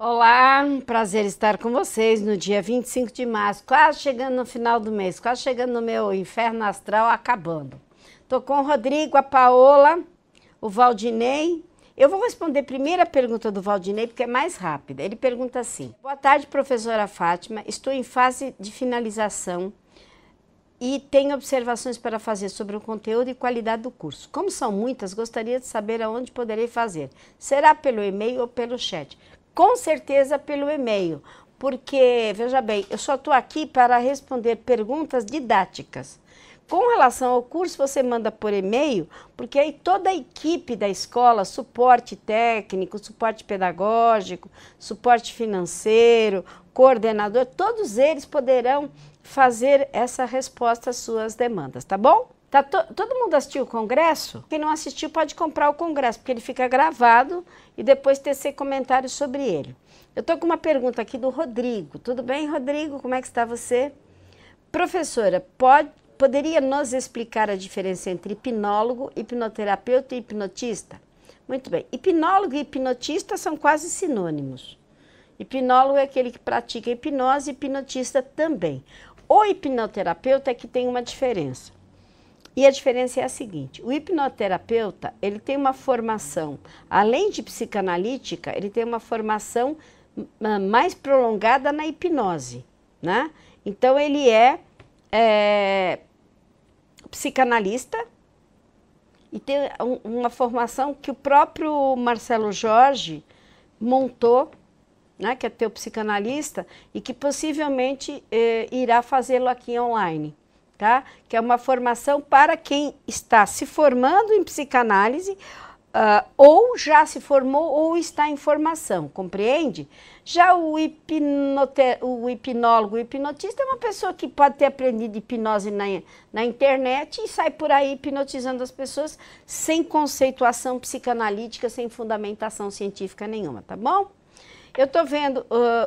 Olá, um prazer estar com vocês no dia 25 de março, quase chegando no final do mês, quase chegando no meu inferno astral, acabando. Estou com o Rodrigo, a Paola, o Valdinei. Eu vou responder a primeira pergunta do Valdinei, porque é mais rápida. Ele pergunta assim: boa tarde, professora Fátima, estou em fase de finalização e tenho observações para fazer sobre o conteúdo e qualidade do curso. Como são muitas, gostaria de saber aonde poderei fazer. Será pelo e-mail ou pelo chat? Com certeza pelo e-mail, porque, veja bem, eu só estou aqui para responder perguntas didáticas. Com relação ao curso, você manda por e-mail, porque aí toda a equipe da escola, suporte técnico, suporte pedagógico, suporte financeiro, coordenador, todos eles poderão fazer essa resposta às suas demandas, tá bom? Todo mundo assistiu o congresso? Quem não assistiu pode comprar o congresso, porque ele fica gravado e depois tecer comentários sobre ele. Eu estou com uma pergunta aqui do Rodrigo. Tudo bem, Rodrigo? Como é que está você? Professora, poderia nos explicar a diferença entre hipnólogo, hipnoterapeuta e hipnotista? Muito bem. Hipnólogo e hipnotista são quase sinônimos. Hipnólogo é aquele que pratica hipnose, hipnotista também. O hipnoterapeuta é que tem uma diferença. E a diferença é a seguinte: o hipnoterapeuta, ele tem uma formação, além de psicanalítica, ele tem uma formação mais prolongada na hipnose, né? Então, ele é psicanalista e tem uma formação que o próprio Marcelo Jorge montou, né, que é teu psicanalista, e que possivelmente irá fazê-lo aqui online. Tá? Que é uma formação para quem está se formando em psicanálise, ou já se formou ou está em formação, compreende? Já o hipnólogo, o hipnotista é uma pessoa que pode ter aprendido hipnose na internet e sai por aí hipnotizando as pessoas sem conceituação psicanalítica, sem fundamentação científica nenhuma, tá bom? Eu estou vendo,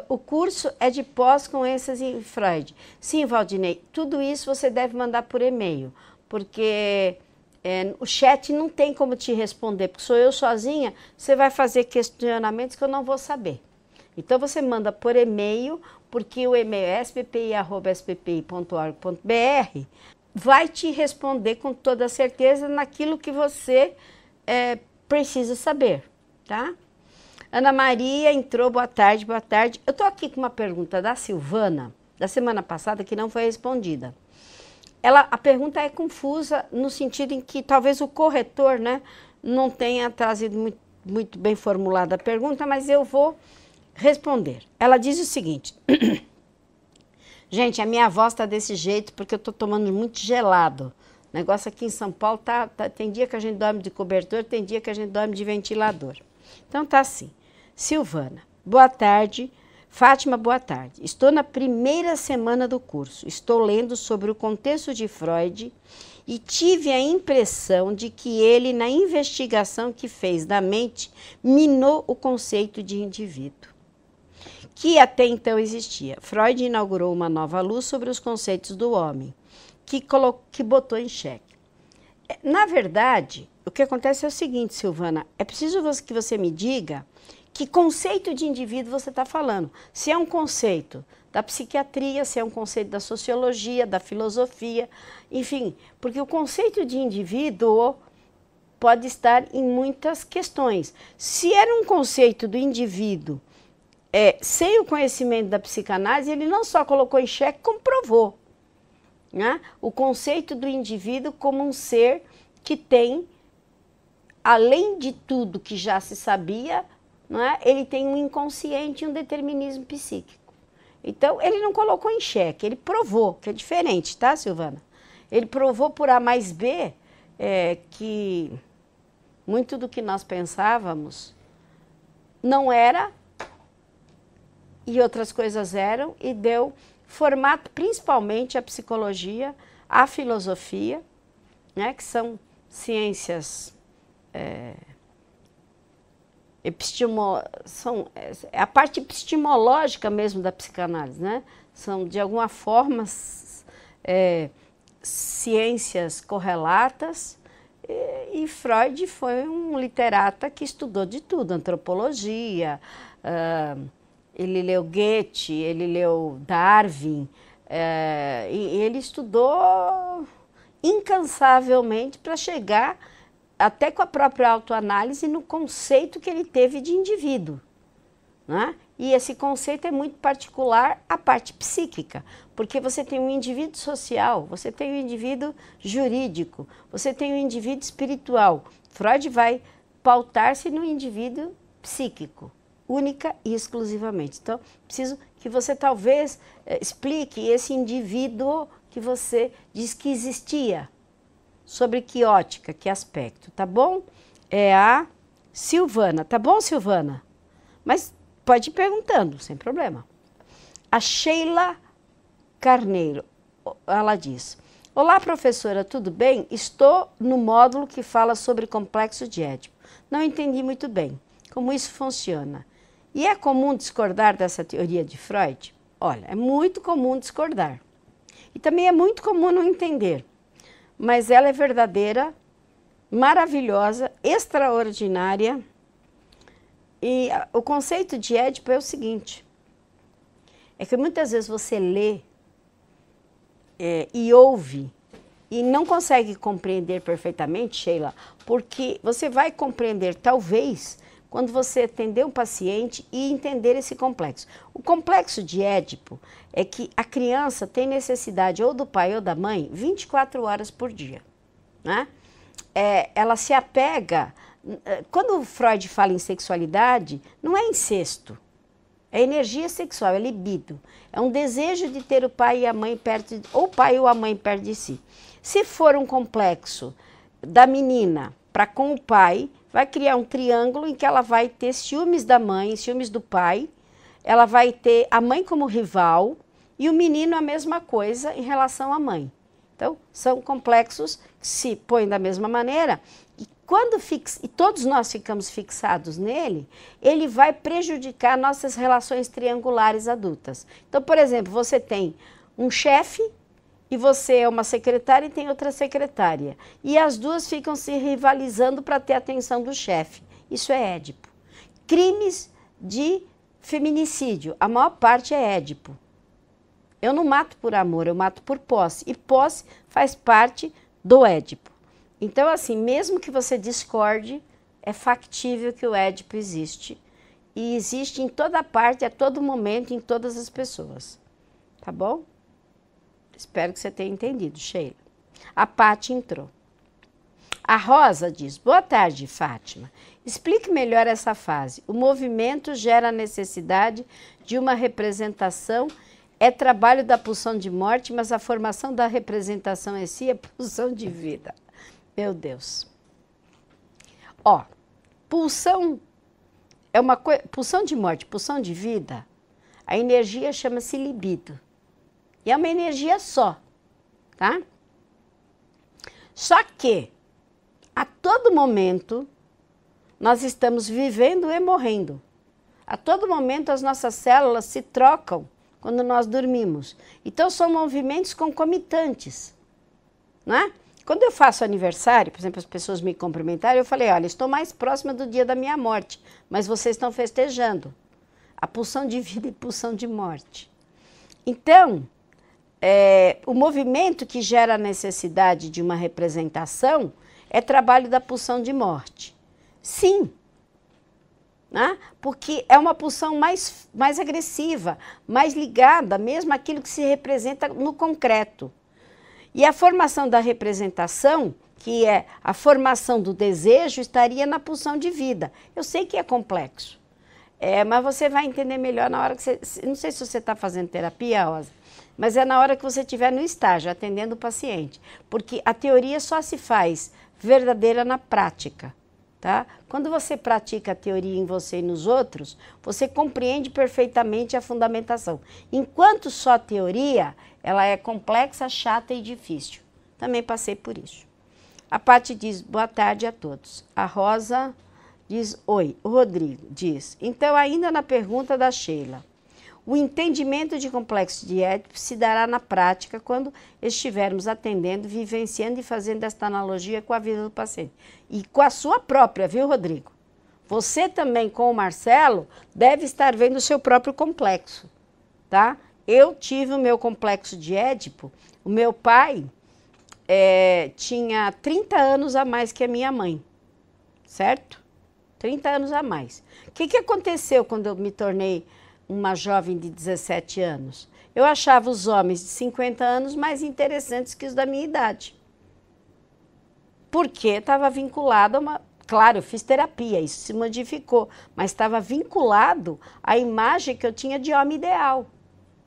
o curso é de pós com ênfase em Freud. Sim, Valdinei, tudo isso você deve mandar por e-mail, porque o chat não tem como te responder, porque sou eu sozinha, você vai fazer questionamentos que eu não vou saber. Então, você manda por e-mail, porque o e-mail é sbpi@sbpi.org.br, vai te responder com toda certeza naquilo que você precisa saber, tá? Ana Maria entrou, boa tarde, boa tarde. Eu estou aqui com uma pergunta da Silvana, da semana passada, que não foi respondida. A pergunta é confusa no sentido em que talvez o corretor, né, não tenha trazido muito bem formulada a pergunta, mas eu vou responder. Ela diz o seguinte: gente, a minha voz está desse jeito porque eu estou tomando muito gelado. O negócio aqui em São Paulo tem dia que a gente dorme de cobertor, tem dia que a gente dorme de ventilador. Então tá assim. Silvana, boa tarde. Fátima, boa tarde. Estou na primeira semana do curso. Estou lendo sobre o contexto de Freud e tive a impressão de que ele, na investigação que fez da mente, minou o conceito de indivíduo, que até então existia. Freud inaugurou uma nova luz sobre os conceitos do homem, que botou em xeque. Na verdade, o que acontece é o seguinte, Silvana, é preciso que você me diga que conceito de indivíduo você está falando. Se é um conceito da psiquiatria, se é um conceito da sociologia, da filosofia, enfim, porque o conceito de indivíduo pode estar em muitas questões. Se era um conceito do indivíduo sem o conhecimento da psicanálise, ele não só colocou em xeque, como provou, né? O conceito do indivíduo como um ser que tem, além de tudo que já se sabia, não é? Ele tem um inconsciente e um determinismo psíquico. Então, ele não colocou em xeque, ele provou, que é diferente, tá, Silvana? Ele provou por A mais B que muito do que nós pensávamos não era e outras coisas eram, e deu formato principalmente à psicologia, à filosofia, né, que são ciências é a parte epistemológica mesmo da psicanálise, né? São, de alguma forma, ciências correlatas, e Freud foi um literata que estudou de tudo, antropologia, ele leu Goethe, ele leu Darwin, e ele estudou incansavelmente para chegar até com a própria autoanálise no conceito que ele teve de indivíduo, né? E esse conceito é muito particular à parte psíquica, porque você tem um indivíduo social, você tem um indivíduo jurídico, você tem um indivíduo espiritual. Freud vai pautar-se no indivíduo psíquico, única e exclusivamente. Então, preciso que você talvez explique esse indivíduo que você diz que existia, sobre que ótica, que aspecto, tá bom? É a Silvana, tá bom, Silvana? Mas pode ir perguntando, sem problema. A Sheila Carneiro, ela diz: olá, professora, tudo bem? Estou no módulo que fala sobre complexo de Édipo. Não entendi muito bem como isso funciona. E é comum discordar dessa teoria de Freud? Olha, é muito comum discordar. E também é muito comum não entender. Mas ela é verdadeira, maravilhosa, extraordinária. E o conceito de Édipo é o seguinte, é que muitas vezes você lê e ouve e não consegue compreender perfeitamente, Sheila, porque você vai compreender talvez quando você atender um paciente e entender esse complexo. O complexo de Édipo é que a criança tem necessidade ou do pai ou da mãe 24 horas por dia, né? Ela se apega. Quando o Freud fala em sexualidade, não é incesto, é energia sexual, é libido. É um desejo de ter o pai e a mãe perto, ou o pai ou a mãe perto de si. Se for um complexo da menina para com o pai, vai criar um triângulo em que ela vai ter ciúmes da mãe, ciúmes do pai, ela vai ter a mãe como rival e o menino a mesma coisa em relação à mãe. Então, são complexos que se põem da mesma maneira. E todos nós ficamos fixados nele, ele vai prejudicar nossas relações triangulares adultas. Então, por exemplo, você tem um chefe e você é uma secretária e tem outra secretária. E as duas ficam se rivalizando para ter a atenção do chefe. Isso é Édipo. Crimes de feminicídio, a maior parte é Édipo. Eu não mato por amor, eu mato por posse. E posse faz parte do Édipo. Então, assim, mesmo que você discorde, é factível que o Édipo existe. E existe em toda parte, a todo momento, em todas as pessoas. Tá bom? Espero que você tenha entendido, Sheila. A Paty entrou. A Rosa diz: boa tarde, Fátima. Explique melhor essa fase. O movimento gera a necessidade de uma representação. É trabalho da pulsão de morte, mas a formação da representação em si é pulsão de vida. Meu Deus. Ó, pulsão é uma coisa, pulsão de morte, pulsão de vida, a energia chama-se libido. E é uma energia só, tá? Só que, a todo momento, nós estamos vivendo e morrendo. A todo momento, as nossas células se trocam quando nós dormimos. Então, são movimentos concomitantes, né? Quando eu faço aniversário, por exemplo, as pessoas me cumprimentaram, eu falei, olha, estou mais próxima do dia da minha morte, mas vocês estão festejando a pulsão de vida e pulsão de morte. Então, o movimento que gera a necessidade de uma representação é trabalho da pulsão de morte. Sim, né? Porque é uma pulsão mais agressiva, mais ligada mesmo àquilo que se representa no concreto. E a formação da representação, que é a formação do desejo, estaria na pulsão de vida. Eu sei que é complexo, mas você vai entender melhor na hora que você... Não sei se você está fazendo terapia, Rosa, mas é na hora que você estiver no estágio, atendendo o paciente. Porque a teoria só se faz verdadeira na prática, tá? Quando você pratica a teoria em você e nos outros, você compreende perfeitamente a fundamentação. Enquanto só teoria, ela é complexa, chata e difícil. Também passei por isso. A Paty diz, boa tarde a todos. A Rosa diz, oi. O Rodrigo diz, então ainda na pergunta da Sheila, o entendimento de complexo de Édipo se dará na prática quando estivermos atendendo, vivenciando e fazendo esta analogia com a vida do paciente. E com a sua própria, viu, Rodrigo? Você também, com o Marcelo, deve estar vendo o seu próprio complexo, tá? Eu tive o meu complexo de Édipo. O meu pai tinha 30 anos a mais que a minha mãe, certo? 30 anos a mais. O que aconteceu quando eu me tornei uma jovem de 17 anos? Eu achava os homens de 50 anos mais interessantes que os da minha idade. Porque estava vinculado a uma... Claro, eu fiz terapia, isso se modificou, mas estava vinculado à imagem que eu tinha de homem ideal.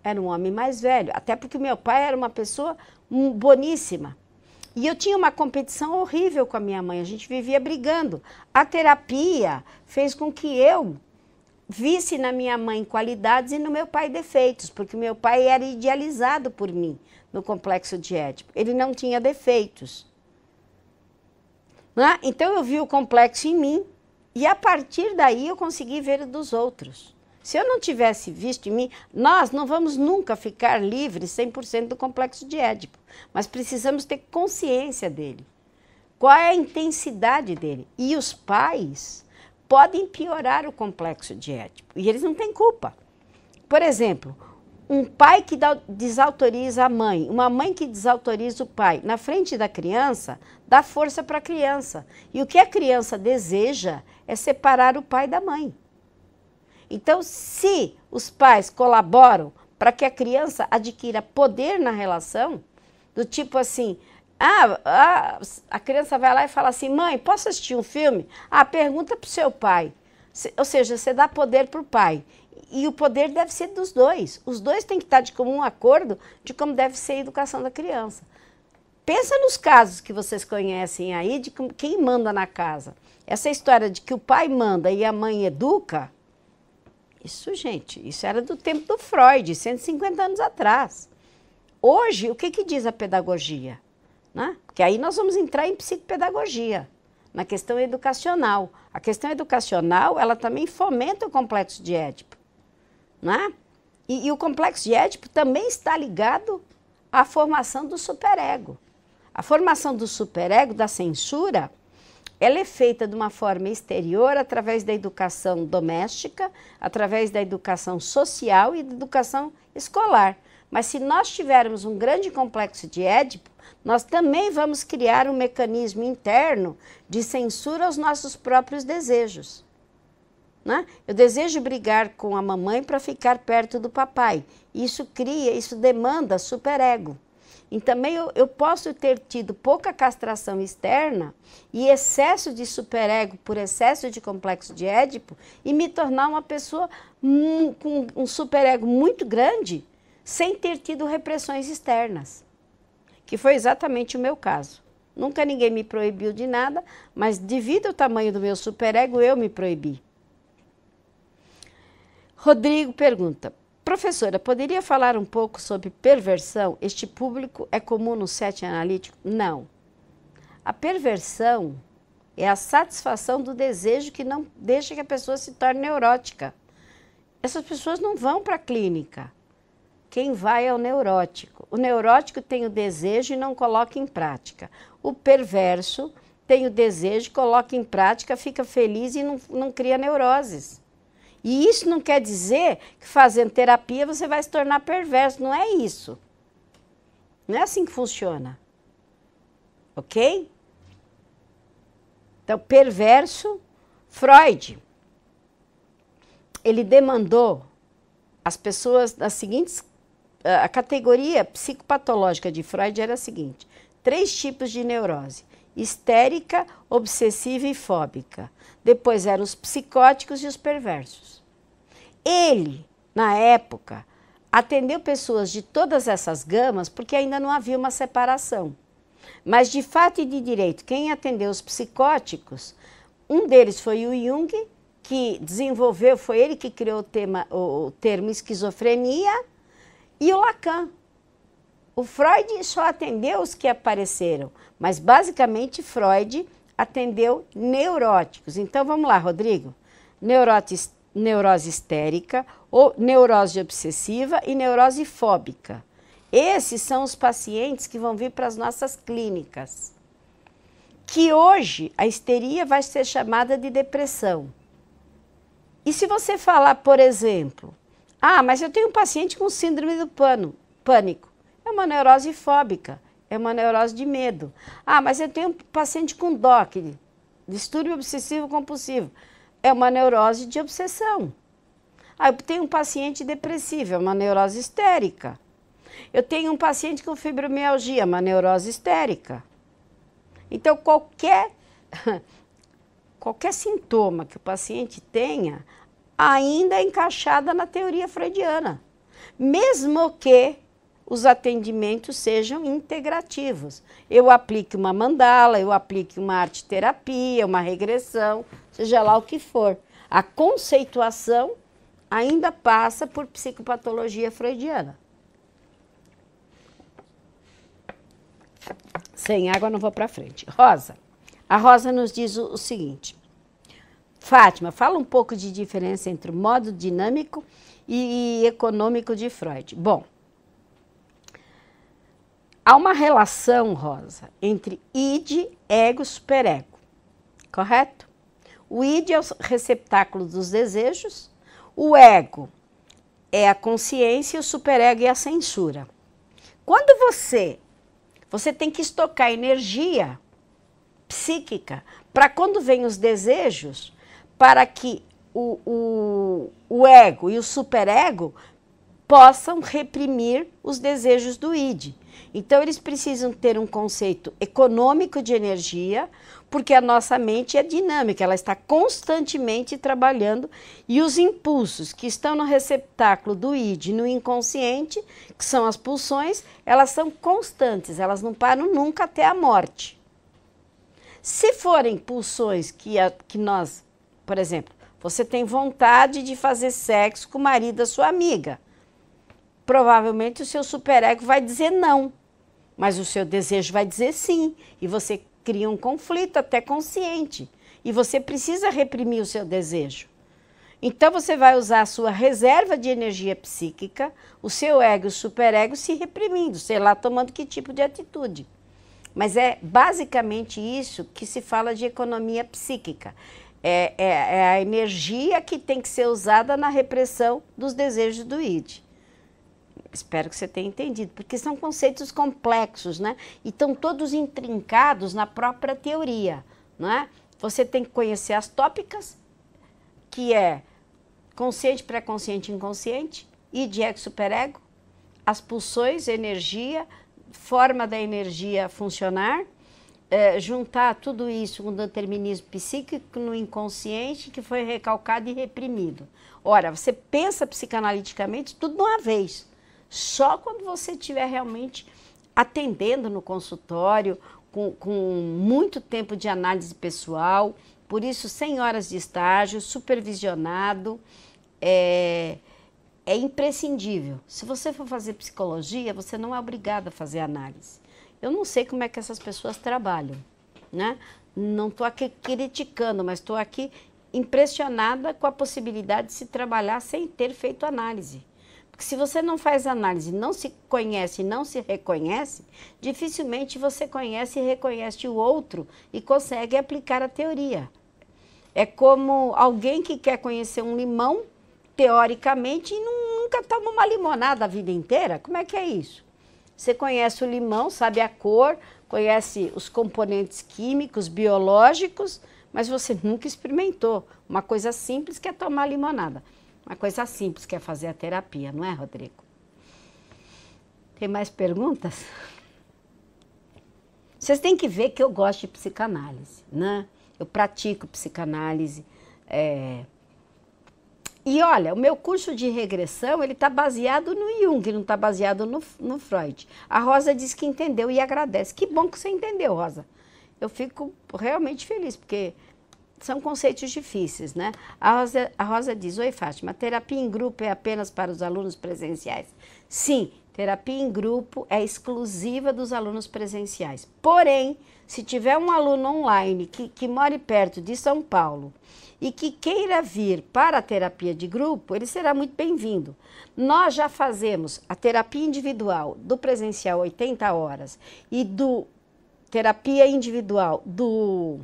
Era um homem mais velho, até porque meu pai era uma pessoa boníssima. E eu tinha uma competição horrível com a minha mãe, a gente vivia brigando. A terapia fez com que eu visse na minha mãe qualidades e no meu pai defeitos, porque meu pai era idealizado por mim no complexo de Édipo. Ele não tinha defeitos. Né? Então eu vi o complexo em mim e a partir daí eu consegui ver o dos outros. Se eu não tivesse visto em mim, nós não vamos nunca ficar livres 100% do complexo de Édipo, mas precisamos ter consciência dele. Qual é a intensidade dele? E os pais podem piorar o complexo de Édipo e eles não têm culpa. Por exemplo, um pai que desautoriza a mãe, uma mãe que desautoriza o pai, na frente da criança, dá força para a criança. E o que a criança deseja é separar o pai da mãe. Então, se os pais colaboram para que a criança adquira poder na relação, do tipo assim, a criança vai lá e fala assim, mãe, posso assistir um filme? Pergunta para o seu pai. Ou seja, você dá poder para o pai. E o poder deve ser dos dois. Os dois têm que estar de comum acordo de como deve ser a educação da criança. Pensa nos casos que vocês conhecem aí de quem manda na casa. Essa história de que o pai manda e a mãe educa, isso, gente, isso era do tempo do Freud, 150 anos atrás. Hoje, o que diz a pedagogia? Né? Porque aí nós vamos entrar em psicopedagogia, na questão educacional. A questão educacional, ela também fomenta o complexo de Édipo. Né? E o complexo de Édipo também está ligado à formação do superego. A formação do superego, da censura, ela é feita de uma forma exterior através da educação doméstica, através da educação social e da educação escolar. Mas se nós tivermos um grande complexo de Édipo, nós também vamos criar um mecanismo interno de censura aos nossos próprios desejos. Né? Eu desejo brigar com a mamãe para ficar perto do papai. Isso demanda superego. E também eu posso ter tido pouca castração externa e excesso de superego por excesso de complexo de Édipo e me tornar uma pessoa com um superego muito grande sem ter tido repressões externas, que foi exatamente o meu caso. Nunca ninguém me proibiu de nada, mas devido ao tamanho do meu superego, eu me proibi. Rodrigo pergunta, professora, poderia falar um pouco sobre perversão? Este público é comum no set analítico? Não. A perversão é a satisfação do desejo que não deixa que a pessoa se torne neurótica. Essas pessoas não vão para a clínica. Quem vai é o neurótico. O neurótico tem o desejo e não coloca em prática. O perverso tem o desejo, coloca em prática, fica feliz e não cria neuroses. E isso não quer dizer que fazendo terapia você vai se tornar perverso. Não é isso. Não é assim que funciona. Ok? Então, perverso, Freud, ele demandou as pessoas das seguintes... A categoria psicopatológica de Freud era a seguinte: 3 tipos de neurose: histérica, obsessiva e fóbica. Depois eram os psicóticos e os perversos. Ele, na época, atendeu pessoas de todas essas gamas porque ainda não havia uma separação. Mas, de fato e de direito, quem atendeu os psicóticos, um deles foi o Jung, que desenvolveu, foi ele que criou o termo esquizofrenia, e o Lacan. O Freud só atendeu os que apareceram, mas basicamente Freud atendeu neuróticos. Então vamos lá, Rodrigo. Neurose histérica, ou neurose obsessiva e neurose fóbica. Esses são os pacientes que vão vir para as nossas clínicas. Que hoje a histeria vai ser chamada de depressão. E se você falar, por exemplo, ah, mas eu tenho um paciente com síndrome do pânico. É uma neurose fóbica, é uma neurose de medo. Ah, mas eu tenho um paciente com DOC, distúrbio obsessivo compulsivo. É uma neurose de obsessão. Ah, eu tenho um paciente depressivo, é uma neurose histérica. Eu tenho um paciente com fibromialgia, uma neurose histérica. Então, qualquer sintoma que o paciente tenha, ainda é encaixada na teoria freudiana. Mesmo que os atendimentos sejam integrativos. Eu aplique uma mandala, eu aplique uma arte-terapia, uma regressão, seja lá o que for. A conceituação ainda passa por psicopatologia freudiana. Sem água não vou para frente. Rosa. A Rosa nos diz o seguinte. Fátima, fala um pouco de diferença entre o modo dinâmico e econômico de Freud. Bom, há uma relação, Rosa, entre id, ego e superego, correto? O id é o receptáculo dos desejos, o ego é a consciência e o superego é a censura. Quando você tem que estocar energia psíquica para quando vem os desejos, para que o ego e o superego possam reprimir os desejos do id. Então, eles precisam ter um conceito econômico de energia, porque a nossa mente é dinâmica, ela está constantemente trabalhando e os impulsos que estão no receptáculo do id, no inconsciente, que são as pulsões, elas são constantes, elas não param nunca até a morte. Se forem pulsões que nós, por exemplo, você tem vontade de fazer sexo com o marido da sua amiga, provavelmente o seu superego vai dizer não, mas o seu desejo vai dizer sim, e você cria um conflito até consciente, e você precisa reprimir o seu desejo. Então você vai usar a sua reserva de energia psíquica, o seu ego e o superego se reprimindo, sei lá, tomando que tipo de atitude. Mas é basicamente isso que se fala de economia psíquica. É a energia que tem que ser usada na repressão dos desejos do id. Espero que você tenha entendido, porque são conceitos complexos, né? E estão todos intrincados na própria teoria, não é? Você tem que conhecer as tópicas, que é consciente, pré-consciente, inconsciente, id, ego, superego, as pulsões, energia, forma da energia funcionar, juntar tudo isso com o determinismo psíquico no inconsciente que foi recalcado e reprimido. Ora, você pensa psicanaliticamente tudo de uma vez, só quando você estiver realmente atendendo no consultório, com muito tempo de análise pessoal, por isso 100 horas de estágio, supervisionado, é imprescindível. Se você for fazer psicologia, você não é obrigado a fazer análise. Eu não sei como é que essas pessoas trabalham, né? Não estou aqui criticando, mas estou aqui impressionada com a possibilidade de se trabalhar sem ter feito análise. Porque se você não faz análise, não se conhece, não se reconhece, dificilmente você conhece e reconhece o outro e consegue aplicar a teoria. É como alguém que quer conhecer um limão, teoricamente, e nunca toma uma limonada a vida inteira. Como é que é isso? Você conhece o limão, sabe a cor, conhece os componentes químicos, biológicos, mas você nunca experimentou. Uma coisa simples que é tomar limonada. Uma coisa simples que é fazer a terapia, não é, Rodrigo? Tem mais perguntas? Vocês têm que ver que eu gosto de psicanálise, né? Eu pratico psicanálise. E olha, o meu curso de regressão, ele está baseado no Jung, não está baseado no Freud. A Rosa disse que entendeu e agradece. Que bom que você entendeu, Rosa. Eu fico realmente feliz, porque são conceitos difíceis, né? A Rosa diz, oi Fátima, terapia em grupo é apenas para os alunos presenciais? Sim, terapia em grupo é exclusiva dos alunos presenciais. Porém, se tiver um aluno online que more perto de São Paulo e que queira vir para a terapia de grupo, ele será muito bem-vindo. Nós já fazemos a terapia individual do presencial 80 horas e do terapia individual do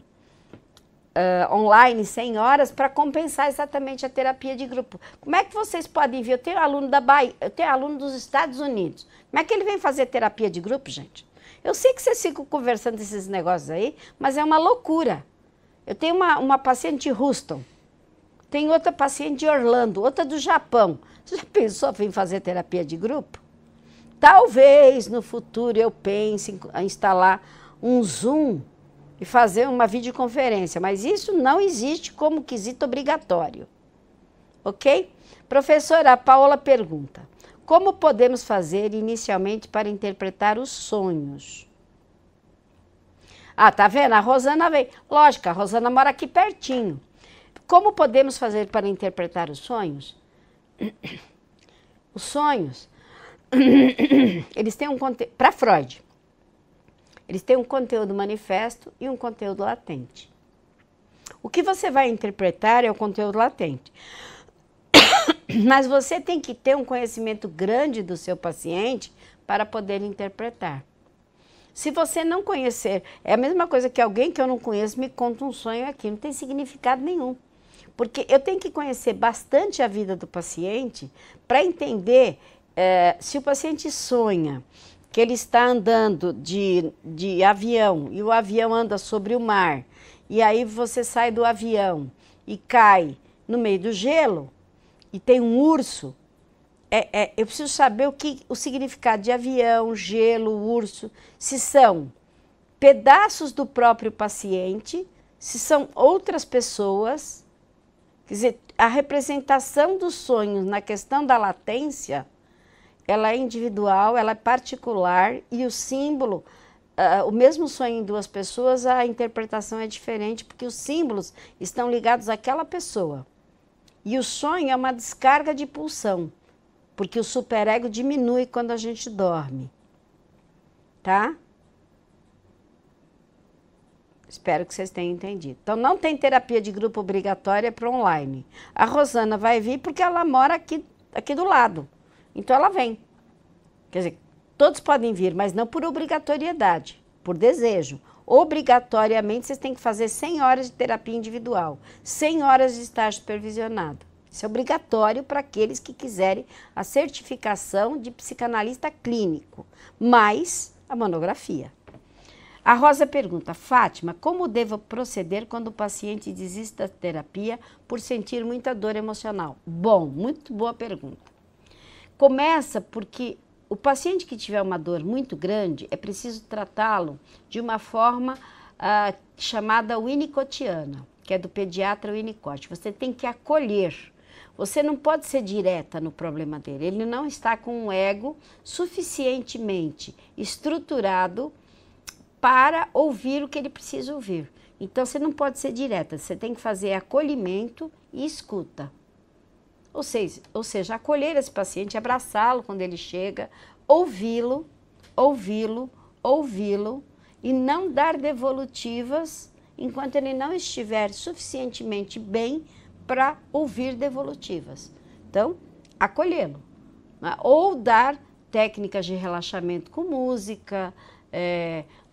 online 100 horas para compensar exatamente a terapia de grupo. Como é que vocês podem ver? Eu tenho aluno da Bahia, eu tenho aluno dos Estados Unidos. Como é que ele vem fazer terapia de grupo, gente? Eu sei que vocês ficam conversando esses negócios aí, mas é uma loucura. Eu tenho uma paciente de Houston, tem outra paciente de Orlando, outra do Japão. Você já pensou em fazer terapia de grupo? Talvez no futuro eu pense em instalar um Zoom e fazer uma videoconferência, mas isso não existe como quesito obrigatório, ok? Professora, a Paola pergunta, como podemos fazer inicialmente para interpretar os sonhos? Ah, tá vendo? A Rosana veio. Lógico, a Rosana mora aqui pertinho. Como podemos fazer para interpretar os sonhos? Os sonhos, eles têm um conteúdo, para Freud, eles têm um conteúdo manifesto e um conteúdo latente. O que você vai interpretar é o conteúdo latente. Mas você tem que ter um conhecimento grande do seu paciente para poder interpretar. Se você não conhecer, é a mesma coisa que alguém que eu não conheço me conta um sonho aqui, não tem significado nenhum. Porque eu tenho que conhecer bastante a vida do paciente para entender se o paciente sonha que ele está andando de avião e o avião anda sobre o mar, e aí você sai do avião e cai no meio do gelo e tem um urso, eu preciso saber o significado de avião, gelo, urso, se são pedaços do próprio paciente, se são outras pessoas. Quer dizer, a representação dos sonhos na questão da latência, ela é individual, ela é particular e o símbolo, o mesmo sonho em duas pessoas, a interpretação é diferente porque os símbolos estão ligados àquela pessoa. E o sonho é uma descarga de pulsão, porque o superego diminui quando a gente dorme, tá? Espero que vocês tenham entendido. Então, não tem terapia de grupo obrigatória para online. A Rosana vai vir porque ela mora aqui do lado. Então, ela vem. Quer dizer, todos podem vir, mas não por obrigatoriedade, por desejo. Obrigatoriamente, vocês têm que fazer 100 horas de terapia individual, 100 horas de estágio supervisionado. Isso é obrigatório para aqueles que quiserem a certificação de psicanalista clínico, mais a monografia. A Rosa pergunta, Fátima, como devo proceder quando o paciente desiste da terapia por sentir muita dor emocional? Bom, muito boa pergunta. Começa porque o paciente que tiver uma dor muito grande, é preciso tratá-lo de uma forma chamada winnicottiana, que é do pediatra Winnicott. Você tem que acolher. Você não pode ser direta no problema dele. Ele não está com um ego suficientemente estruturado para ouvir o que ele precisa ouvir. Então, você não pode ser direta. Você tem que fazer acolhimento e escuta. Ou seja, acolher esse paciente, abraçá-lo quando ele chega, ouvi-lo e não dar devolutivas enquanto ele não estiver suficientemente bem para ouvir devolutivas. Então, acolhê-lo, né? Ou dar técnicas de relaxamento com música,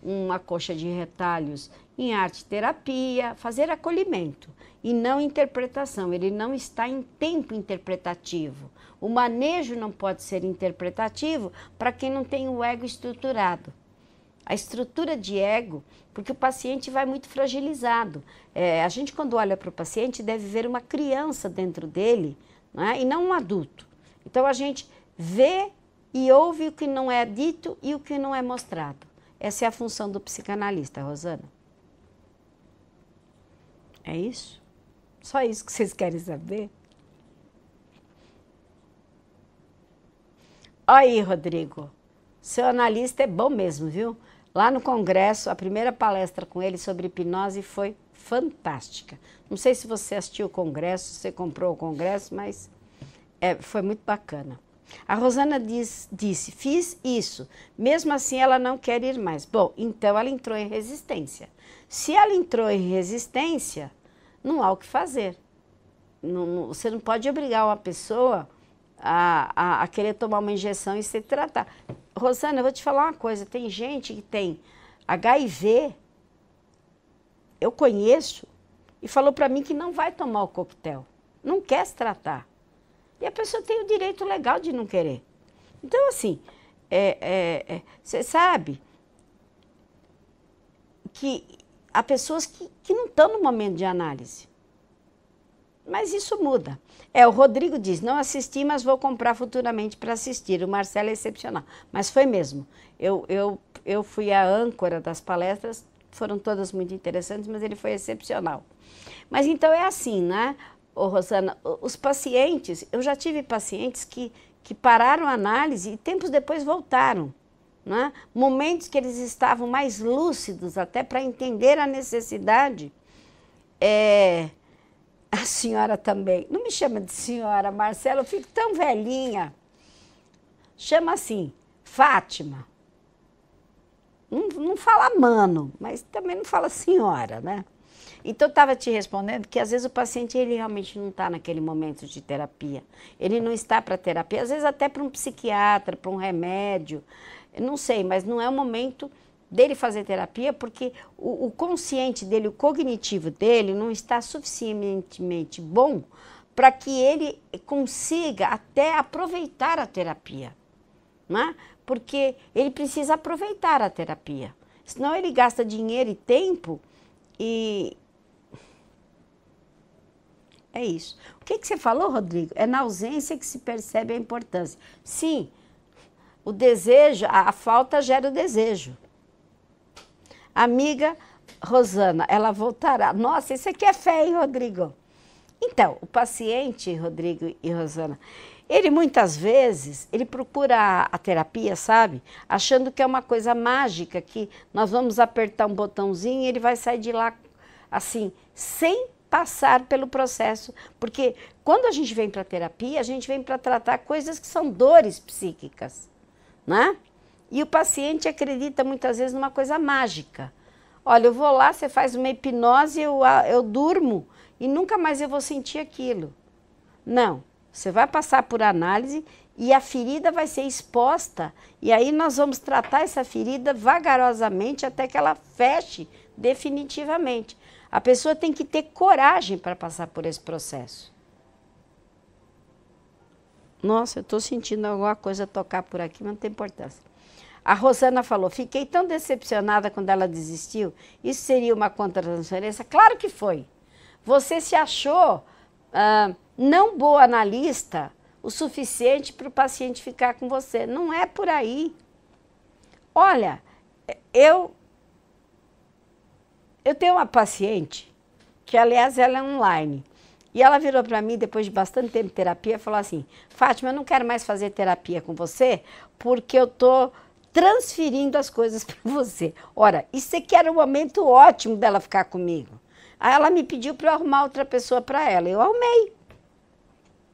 uma coxa de retalhos em arte-terapia, fazer acolhimento e não interpretação. Ele não está em tempo interpretativo. O manejo não pode ser interpretativo para quem não tem o ego estruturado. A estrutura de ego, porque o paciente vai muito fragilizado. A gente, quando olha para o paciente, deve ver uma criança dentro dele, né? E não um adulto. Então, a gente vê e ouve o que não é dito e o que não é mostrado. Essa é a função do psicanalista, Rosana. É isso? Só isso que vocês querem saber? Aí, Rodrigo, seu analista é bom mesmo, viu? Lá no congresso, a primeira palestra com ele sobre hipnose foi fantástica. Não sei se você assistiu o congresso, se você comprou o congresso, mas foi muito bacana. A Rosana disse, fiz isso, mesmo assim ela não quer ir mais. Bom, então ela entrou em resistência. Se ela entrou em resistência, não há o que fazer. Você não pode obrigar uma pessoa a querer tomar uma injeção e se tratar. Rosana, eu vou te falar uma coisa, tem gente que tem HIV, eu conheço, e falou para mim que não vai tomar o coquetel, não quer se tratar. E a pessoa tem o direito legal de não querer. Então, assim, você sabe que há pessoas que não estão no momento de análise. Mas isso muda. O Rodrigo diz, não assisti, mas vou comprar futuramente para assistir. O Marcelo é excepcional. Mas foi mesmo. Eu fui a âncora das palestras, foram todas muito interessantes, mas ele foi excepcional. Mas então é assim, né, Rosana? Os pacientes, eu já tive pacientes que pararam a análise e tempos depois voltaram. Né? Momentos que eles estavam mais lúcidos até para entender a necessidade. A senhora também, não me chama de senhora, Marcela, eu fico tão velhinha. Chama assim, Fátima. Não fala mano, mas também não fala senhora, né? Então, eu estava te respondendo que às vezes o paciente ele realmente não está naquele momento de terapia. Ele não está para terapia, às vezes até para um psiquiatra, para um remédio. Eu não sei, mas não é o momento dele fazer terapia, porque o consciente dele, o cognitivo dele não está suficientemente bom para que ele consiga até aproveitar a terapia, né? Porque ele precisa aproveitar a terapia, senão ele gasta dinheiro e tempo e... É isso. O que você falou, Rodrigo? É na ausência que se percebe a importância. Sim, o desejo, a falta gera o desejo. Amiga Rosana, ela voltará. Nossa, isso aqui é fé, hein, Rodrigo? Então, o paciente, Rodrigo e Rosana, ele muitas vezes, ele procura a terapia, sabe? Achando que é uma coisa mágica, que nós vamos apertar um botãozinho e ele vai sair de lá, assim, sem passar pelo processo. Porque quando a gente vem para a terapia, a gente vem para tratar coisas que são dores psíquicas, né? E o paciente acredita muitas vezes numa coisa mágica. Olha, eu vou lá, você faz uma hipnose, eu durmo e nunca mais eu vou sentir aquilo. Não, você vai passar por análise e a ferida vai ser exposta e aí nós vamos tratar essa ferida vagarosamente até que ela feche definitivamente. A pessoa tem que ter coragem para passar por esse processo. Nossa, eu estou sentindo alguma coisa tocar por aqui, mas não tem importância. A Rosana falou, fiquei tão decepcionada quando ela desistiu. Isso seria uma contra-transferência? Claro que foi. Você se achou não boa analista o suficiente para o paciente ficar com você. Não é por aí. Olha, eu tenho uma paciente, que aliás ela é online, e ela virou para mim, depois de bastante tempo de terapia, e falou assim, Fátima, eu não quero mais fazer terapia com você, porque eu estou transferindo as coisas para você. Ora, isso aqui era um momento ótimo dela ficar comigo. Aí ela me pediu para eu arrumar outra pessoa para ela. Eu arrumei.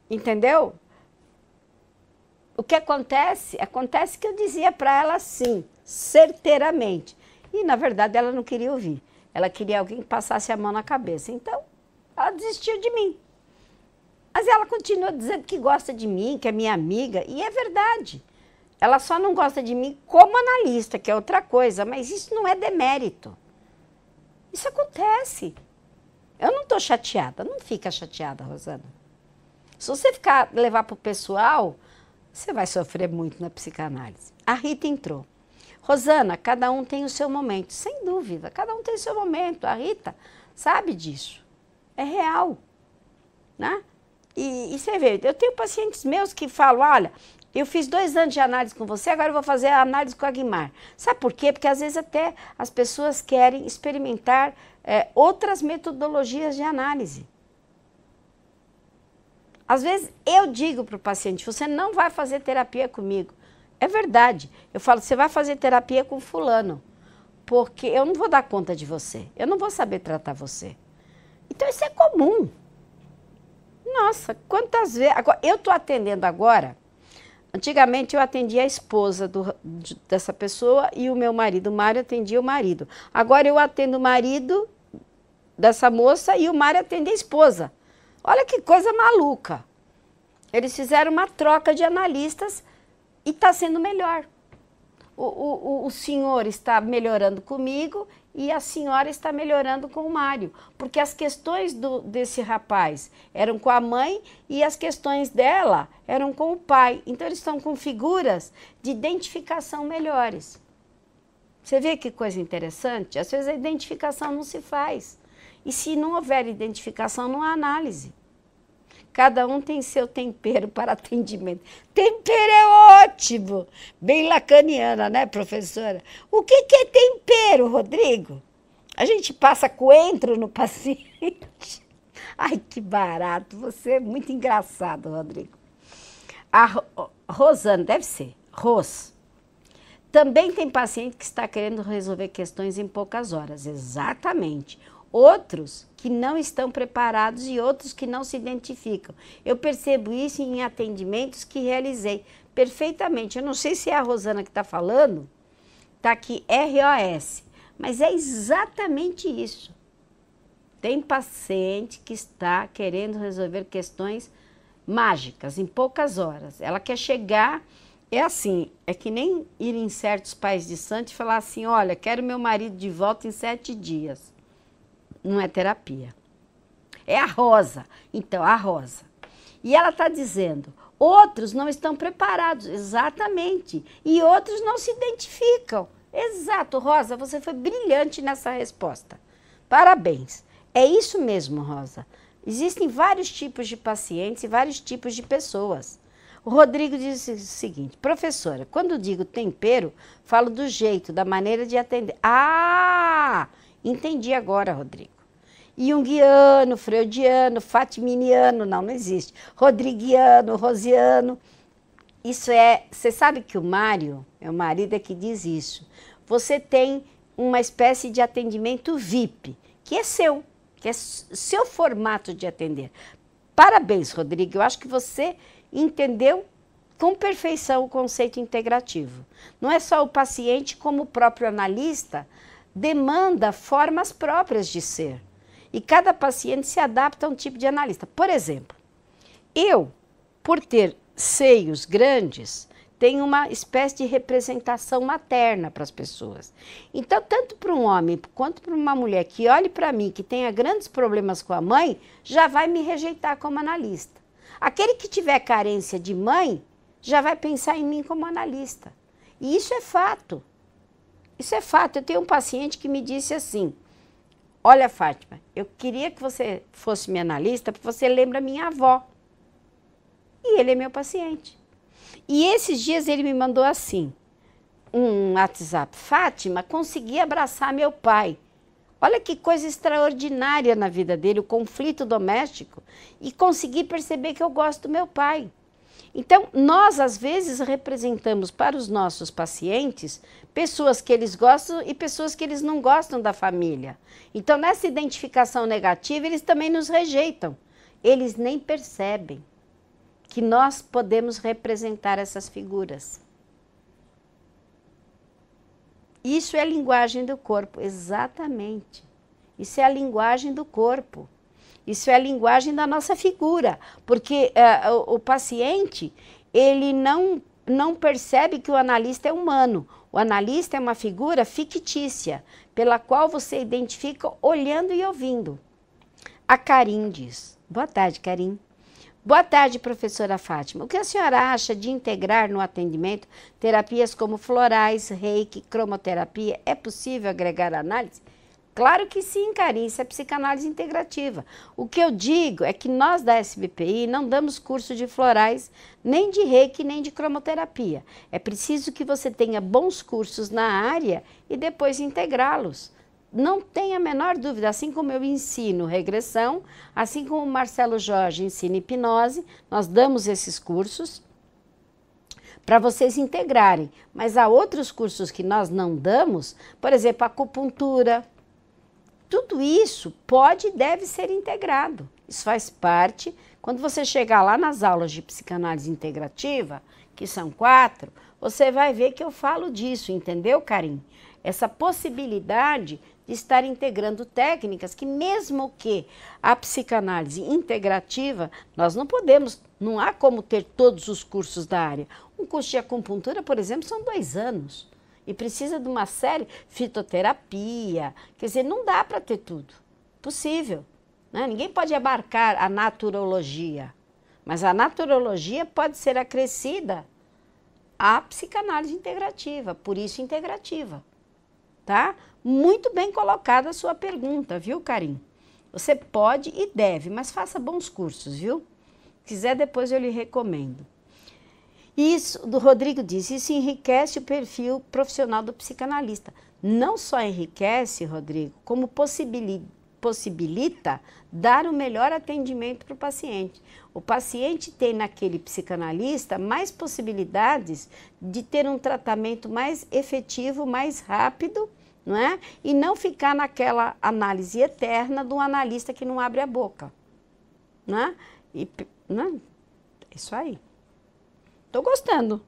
Entendeu? O que acontece? Acontece que eu dizia para ela sim, certeiramente. E, na verdade, ela não queria ouvir. Ela queria alguém que passasse a mão na cabeça. Então, ela desistiu de mim. Mas ela continua dizendo que gosta de mim, que é minha amiga. E é verdade. Ela só não gosta de mim como analista, que é outra coisa, mas isso não é demérito. Isso acontece. Eu não estou chateada, não fica chateada, Rosana. Se você levar para o pessoal, você vai sofrer muito na psicanálise. A Rita entrou. Rosana, cada um tem o seu momento, sem dúvida, cada um tem o seu momento. A Rita sabe disso, é real, né? E você vê, eu tenho pacientes meus que falam, olha, eu fiz 2 anos de análise com você, agora eu vou fazer a análise com a Guimar. Sabe por quê? Porque às vezes até as pessoas querem experimentar outras metodologias de análise. Às vezes eu digo para o paciente, você não vai fazer terapia comigo. É verdade. Eu falo, você vai fazer terapia com fulano, porque eu não vou dar conta de você, eu não vou saber tratar você. Então isso é comum. Nossa, quantas vezes... Agora, eu estou atendendo agora... Antigamente eu atendia a esposa dessa pessoa e o meu marido, o Mário, atendia o marido. Agora eu atendo o marido dessa moça e o Mário atende a esposa. Olha que coisa maluca. Eles fizeram uma troca de analistas e está sendo melhor. O senhor está melhorando comigo e a senhora está melhorando com o Mário, porque as questões desse rapaz eram com a mãe e as questões dela eram com o pai. Então, eles estão com figuras de identificação melhores. Você vê que coisa interessante? Às vezes a identificação não se faz. E se não houver identificação, não há análise. Cada um tem seu tempero para atendimento. Tempero é ótimo! Bem lacaniana, né, professora? O que é tempero, Rodrigo? A gente passa coentro no paciente. Ai, que barato! Você é muito engraçado, Rodrigo. A Rosana, deve ser, Ros. Também tem paciente que está querendo resolver questões em poucas horas. Exatamente. Outros que não estão preparados e outros que não se identificam. Eu percebo isso em atendimentos que realizei perfeitamente. Eu não sei se é a Rosana que está falando, está aqui ROS, mas é exatamente isso. Tem paciente que está querendo resolver questões mágicas em poucas horas. Ela quer chegar, é assim, é que nem ir em certos pais de santo e falar assim, olha, quero meu marido de volta em 7 dias. Não é terapia. É a Rosa. Então, a Rosa. E ela está dizendo, outros não estão preparados. Exatamente. E outros não se identificam. Exato, Rosa, você foi brilhante nessa resposta. Parabéns. É isso mesmo, Rosa. Existem vários tipos de pacientes e vários tipos de pessoas. O Rodrigo diz o seguinte, professora, quando digo tempero, falo do jeito, da maneira de atender. Ah! Entendi agora, Rodrigo. Junguiano, freudiano, fatiminiano, não existe. Rodriguiano, rosiano. Isso é... Você sabe que o Mário, meu marido, é que diz isso. Você tem uma espécie de atendimento VIP, que é seu formato de atender. Parabéns, Rodrigo. Eu acho que você entendeu com perfeição o conceito integrativo. Não é só o paciente, como o próprio analista demanda formas próprias de ser. E cada paciente se adapta a um tipo de analista. Por exemplo, eu, por ter seios grandes, tenho uma espécie de representação materna para as pessoas. Então, tanto para um homem quanto para uma mulher que olhe para mim, que tenha grandes problemas com a mãe, já vai me rejeitar como analista. Aquele que tiver carência de mãe, já vai pensar em mim como analista. E isso é fato. Isso é fato. Eu tenho um paciente que me disse assim, olha, Fátima, eu queria que você fosse minha analista, porque você lembra minha avó. E ele é meu paciente. E esses dias ele me mandou assim, um WhatsApp, Fátima, consegui abraçar meu pai. Olha que coisa extraordinária na vida dele, o conflito doméstico, e consegui perceber que eu gosto do meu pai. Então, nós, às vezes, representamos para os nossos pacientes pessoas que eles gostam e pessoas que eles não gostam da família. Então, nessa identificação negativa, eles também nos rejeitam. Eles nem percebem que nós podemos representar essas figuras. Isso é a linguagem do corpo, exatamente. Isso é a linguagem do corpo. Isso é a linguagem da nossa figura, porque o paciente, ele não percebe que o analista é humano. O analista é uma figura fictícia, pela qual você identifica olhando e ouvindo. A Karim diz, boa tarde, Karim. Boa tarde, professora Fátima. O que a senhora acha de integrar no atendimento terapias como florais, reiki, cromoterapia? É possível agregar análise? Claro que sim, Karim, isso é psicanálise integrativa. O que eu digo é que nós da SBPI não damos curso de florais, nem de reiki, nem de cromoterapia. É preciso que você tenha bons cursos na área e depois integrá-los. Não tenha a menor dúvida, assim como eu ensino regressão, assim como o Marcelo Jorge ensina hipnose, nós damos esses cursos para vocês integrarem. Mas há outros cursos que nós não damos, por exemplo, acupuntura. Tudo isso pode e deve ser integrado. Isso faz parte. Quando você chegar lá nas aulas de psicanálise integrativa, que são 4, você vai ver que eu falo disso, entendeu, Karim? Essa possibilidade de estar integrando técnicas que, mesmo que a psicanálise integrativa, nós não podemos, não há como ter todos os cursos da área. Um curso de acupuntura, por exemplo, são 2 anos. E precisa de uma série, fitoterapia, quer dizer, não dá para ter tudo. Possível. Né? Ninguém pode abarcar a naturologia, mas a naturologia pode ser acrescida à psicanálise integrativa, por isso integrativa. Tá? Muito bem colocada a sua pergunta, viu, Karim? Você pode e deve, mas faça bons cursos, viu? Se quiser, depois eu lhe recomendo. Isso, do Rodrigo diz, isso enriquece o perfil profissional do psicanalista. Não só enriquece, Rodrigo, como possibilita dar o melhor atendimento para o paciente. O paciente tem naquele psicanalista mais possibilidades de ter um tratamento mais efetivo, mais rápido, não é? E não ficar naquela análise eterna do analista que não abre a boca. Não é? Isso aí. Estou gostando.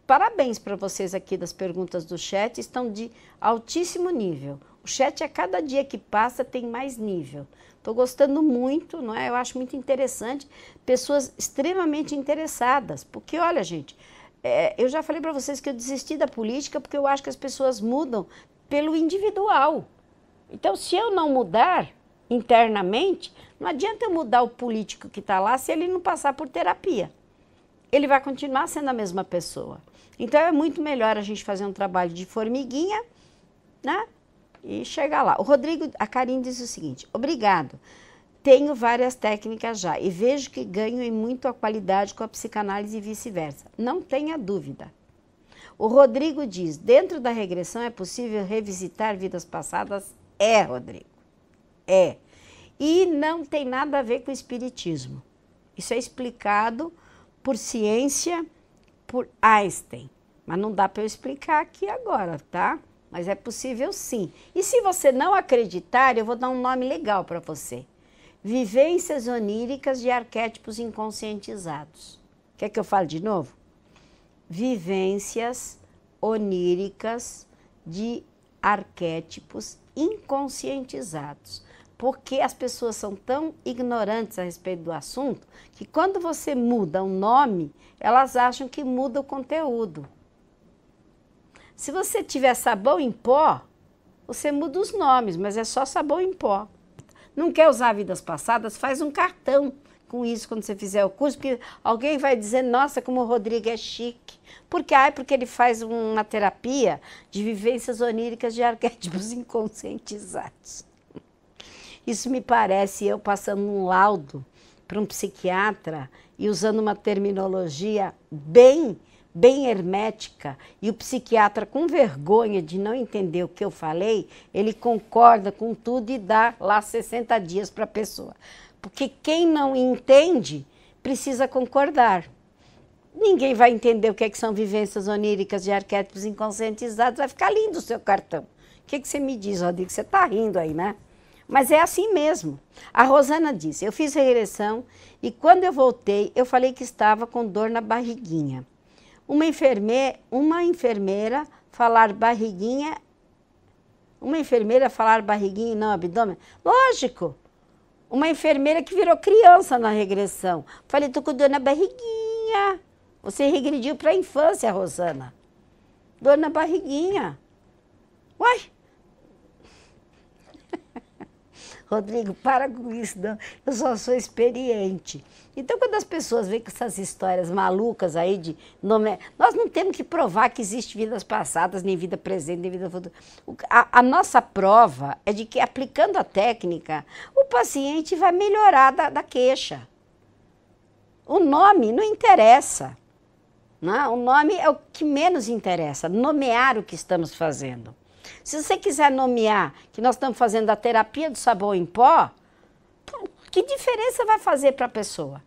Parabéns para vocês aqui das perguntas do chat, estão de altíssimo nível. O chat a cada dia que passa tem mais nível. Estou gostando muito, não é? Eu acho muito interessante, pessoas extremamente interessadas, porque olha, gente, eu já falei para vocês que eu desisti da política porque eu acho que as pessoas mudam pelo individual. Então, se eu não mudar internamente, não adianta eu mudar o político que está lá se ele não passar por terapia. Ele vai continuar sendo a mesma pessoa. Então, é muito melhor a gente fazer um trabalho de formiguinha, né? E chegar lá. O Rodrigo, a Karim diz o seguinte, obrigado, tenho várias técnicas já e vejo que ganho em muito a qualidade com a psicanálise e vice-versa. Não tenha dúvida. O Rodrigo diz, dentro da regressão é possível revisitar vidas passadas? É, Rodrigo, é. E não tem nada a ver com o espiritismo. Isso é explicado por ciência, por Einstein. Mas não dá para eu explicar aqui agora, tá? Mas é possível sim. E se você não acreditar, eu vou dar um nome legal para você. Vivências oníricas de arquétipos inconscientizados. Quer que eu fale de novo? Vivências oníricas de arquétipos inconscientizados. Porque as pessoas são tão ignorantes a respeito do assunto que quando você muda um nome, elas acham que muda o conteúdo. Se você tiver sabão em pó, você muda os nomes, mas é só sabão em pó. Não quer usar vidas passadas? Faz um cartão com isso quando você fizer o curso, porque alguém vai dizer, nossa, como o Rodrigo é chique. Por quê? Porque ele faz uma terapia de vivências oníricas de arquétipos inconscientizados. Isso me parece eu passando um laudo para um psiquiatra e usando uma terminologia bem hermética, e o psiquiatra, com vergonha de não entender o que eu falei, ele concorda com tudo e dá lá 60 dias para a pessoa. Porque quem não entende precisa concordar. Ninguém vai entender o que são vivências oníricas de arquétipos inconscientizados, vai ficar lindo o seu cartão. O que você me diz, Rodrigo? Você está rindo aí, né? Mas é assim mesmo. A Rosana disse, eu fiz regressão e quando eu voltei, eu falei que estava com dor na barriguinha. Uma enfermeira falar barriguinha e não abdômen? Lógico! Uma enfermeira que virou criança na regressão. Falei, tô com dor na barriguinha. Você regrediu para a infância, Rosana. Dor na barriguinha. Uai! Rodrigo, para com isso, não. Eu só sou experiente. Então, quando as pessoas veem com essas histórias malucas aí de nome, nós não temos que provar que existe vidas passadas, nem vida presente, nem vida futura. A nossa prova é de que, aplicando a técnica, o paciente vai melhorar da queixa. O nome não interessa. Não? O nome é o que menos interessa, nomear o que estamos fazendo. Se você quiser nomear que nós estamos fazendo a terapia do sabão em pó, que diferença vai fazer para a pessoa?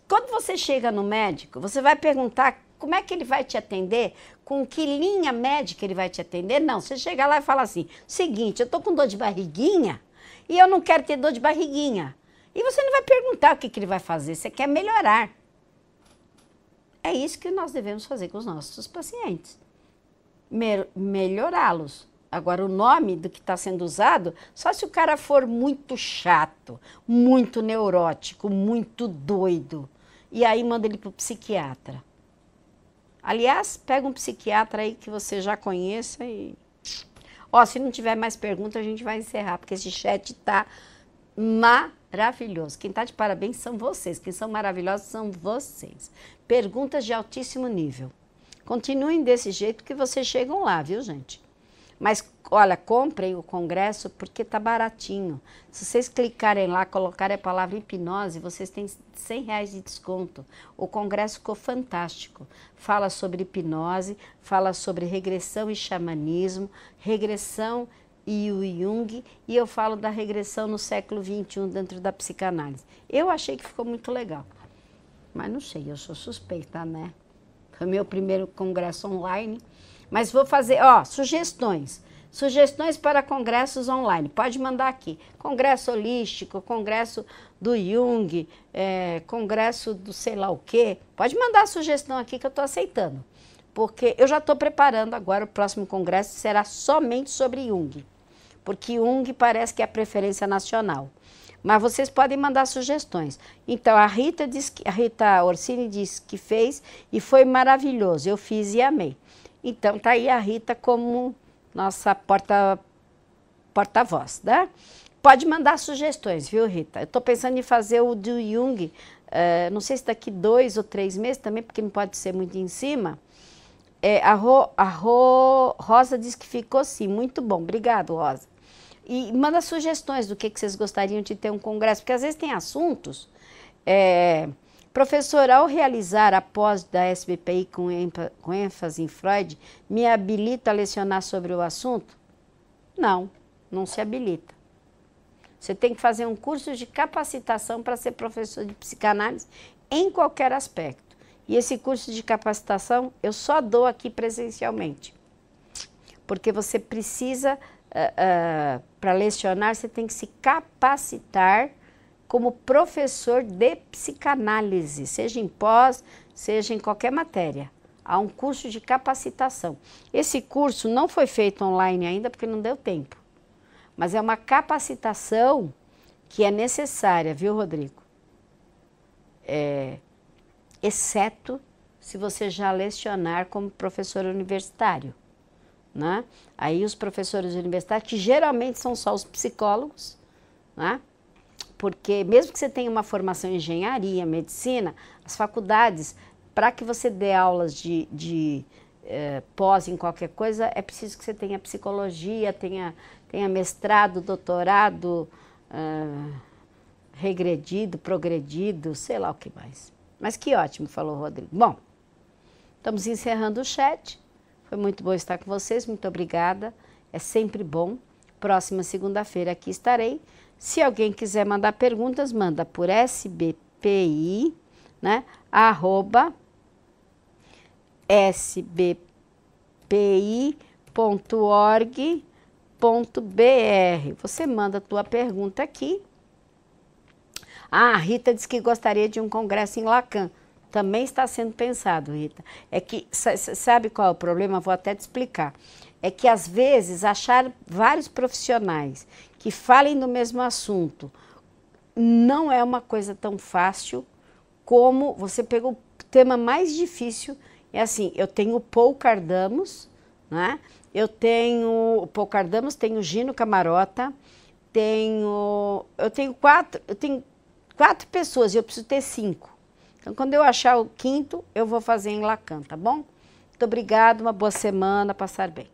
Quando você chega no médico, você vai perguntar como é que ele vai te atender, com que linha médica ele vai te atender? Não, você chega lá e fala assim, seguinte, eu estou com dor de barriguinha e eu não quero ter dor de barriguinha. E você não vai perguntar o que ele vai fazer, você quer melhorar. É isso que nós devemos fazer com os nossos pacientes. Melhorá-los. Agora, o nome do que está sendo usado, só se o cara for muito chato, muito neurótico, muito doido. E aí manda ele para o psiquiatra. Aliás, pega um psiquiatra aí que você já conheça e... Ó, se não tiver mais perguntas, a gente vai encerrar, porque esse chat tá maravilhoso. Quem tá de parabéns são vocês, quem são maravilhosos são vocês. Perguntas de altíssimo nível. Continuem desse jeito que vocês chegam lá, viu, gente? Mas, olha, comprem o congresso porque tá baratinho. Se vocês clicarem lá, colocarem a palavra hipnose, vocês têm R$100 de desconto. O congresso ficou fantástico. Fala sobre hipnose, fala sobre regressão e xamanismo, regressão e o Jung, e eu falo da regressão no século XXI dentro da psicanálise. Eu achei que ficou muito legal. Mas não sei, eu sou suspeita, né? Foi meu primeiro congresso online. Mas vou fazer, ó, sugestões. Sugestões para congressos online. Pode mandar aqui. Congresso holístico, congresso do Jung, congresso do sei lá o quê. Pode mandar a sugestão aqui que eu estou aceitando. Porque eu já estou preparando agora, o próximo congresso será somente sobre Jung. Porque Jung parece que é a preferência nacional. Mas vocês podem mandar sugestões. Então, a Rita Orsini disse que fez e foi maravilhoso. Eu fiz e amei. Então, tá aí a Rita como nossa porta-voz, né? Pode mandar sugestões, viu, Rita? Eu estou pensando em fazer o do Jung, não sei se daqui 2 ou 3 meses também, porque não pode ser muito em cima. A Rosa disse que ficou sim, muito bom. Obrigado, Rosa. E manda sugestões do que vocês gostariam de ter um congresso, porque às vezes tem assuntos... Professor, ao realizar a pós da SBPI com ênfase em Freud, me habilita a lecionar sobre o assunto? Não, não se habilita. Você tem que fazer um curso de capacitação para ser professor de psicanálise em qualquer aspecto. E esse curso de capacitação eu só dou aqui presencialmente. Porque você precisa, para lecionar, você tem que se capacitar como professor de psicanálise, seja em pós, seja em qualquer matéria. Há um curso de capacitação. Esse curso não foi feito online ainda porque não deu tempo. Mas é uma capacitação que é necessária, viu, Rodrigo? Exceto se você já lecionar como professor universitário, né? Aí os professores universitários, que geralmente são só os psicólogos, né? Porque mesmo que você tenha uma formação em engenharia, medicina, as faculdades, para que você dê aulas de pós em qualquer coisa, é preciso que você tenha psicologia, tenha mestrado, doutorado, regredido, progredido, sei lá o que mais. Mas que ótimo, falou o Rodrigo. Bom, estamos encerrando o chat. Foi muito bom estar com vocês, muito obrigada. É sempre bom. Próxima segunda-feira aqui estarei. Se alguém quiser mandar perguntas, manda por sbpi, né, @sbpi.org.br. Você manda a tua pergunta aqui. Ah, a Rita disse que gostaria de um congresso em Lacan. Também está sendo pensado, Rita. É que, sabe qual é o problema? Vou até te explicar. É que, às vezes, achar vários profissionais que falem do mesmo assunto não é uma coisa tão fácil como você pegou o tema mais difícil. É assim, eu tenho o Paul Cardamos, né? Eu tenho o Paul Cardamos, tenho o Gino Camarota, eu tenho quatro pessoas e eu preciso ter 5. Então, quando eu achar o 5º, eu vou fazer em Lacan, tá bom? Muito obrigada, uma boa semana, passar bem.